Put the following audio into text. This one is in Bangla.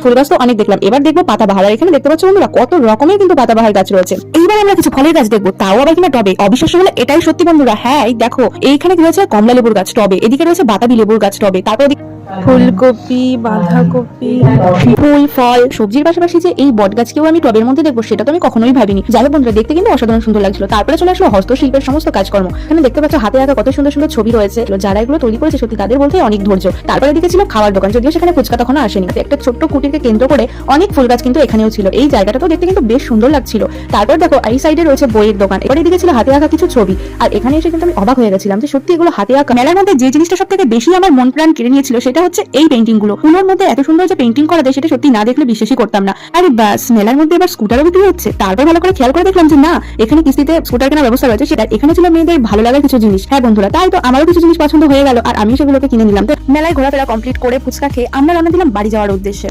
ফুল গাছ তো অনেক দেখলাম, এবার দেখবো পাতাবাহার। আর এখানে দেখতে পাচ্ছ বন্ধুরা কত রকমের কিন্তু পাতাবাহার গাছ রয়েছে। এইবার আমরা কিছু ফলের গাছ দেখবো, তাও আবার কিনা টবে। অবিশ্বাস্য হলে এটাই সত্যি বন্ধুরা। হ্যাঁ, এই দেখো এইখানে কি রয়েছে, কমলা লেবুর গাছ টবে, এদিকে রয়েছে বাতাবি লেবুর গাছ টবে, তারপর ফুলকপি, বাঁধাকপি, ফুল ফল সবজির পাশাপাশি যে এই বট গাছকেও আমি টবের মধ্যে দেখবো সেটা তো আমি কখনোই ভাবিনি। যাই হোক বন্ধুরা, দেখতে কিন্তু অসাধারণ সুন্দর লাগছিল। তারপরে চলে আসলো হস্তশিল্পের সমস্ত কাজকর্ম। এখানে দেখতে পাচ্ছ হাতে আঁকা কত সুন্দর সুন্দর ছবি রয়েছে, যারা এগুলো তৈরি করেছে সত্যি তাদের বলতে অনেক ধৈর্য। তারপরে দিকে ছিল খাওয়ার দোকান, যদিও সেখানে ফুচকা তখন আসেনি। একটা ছোট্ট কুটিরকে কেন্দ্র করে অনেক ফুল গাছ কিন্তু এখানেও ছিল। এই জায়গাটা তো দেখতে কিন্তু বেশ সুন্দর লাগছিল। তারপর দেখো এই সাইডে রয়েছে বইয়ের দোকান, এবার এদিকে ছিল হাতে আঁকা কিছু ছবি। আর এখানে এসে কিন্তু আমি অবাক হয়ে গেছিলাম যে সত্যি এগুলো হাতে আঁকা। মেলার মধ্যে যে জিনিসটা সব থেকে বেশি আমার মন প্রাণ কেড়ে নিয়েছিল সেটা হচ্ছে এই পেন্টিং গুলো। ফুলের মধ্যে এত সুন্দর যে পেন্টিং করা যায় সেটা সত্যি না দেখলে বিশ্বাসই করতাম না। আরে বাস, মেলার মধ্যে এবার স্কুটারও বিক্রি হচ্ছে। তারপর ভালো করে খেয়াল করে দেখলাম যে না, এখানে কিস্তিতে স্কুটার কেনার ব্যবস্থা রয়েছে। সেটা এখানে ছিল মেয়েদের ভালো লাগার কিছু জিনিস। হ্যাঁ বন্ধুরা, তাই তো আমারও কিছু জিনিস পছন্দ হয়ে গেল আর আমি সেগুলোকে কিনে নিলাম। তো মেলায় ঘোরাফেরা কমপ্লিট করে ফুচকা খেয়ে আমরা রওনা দিলাম বাড়ি যাওয়ার উদ্দেশ্যে।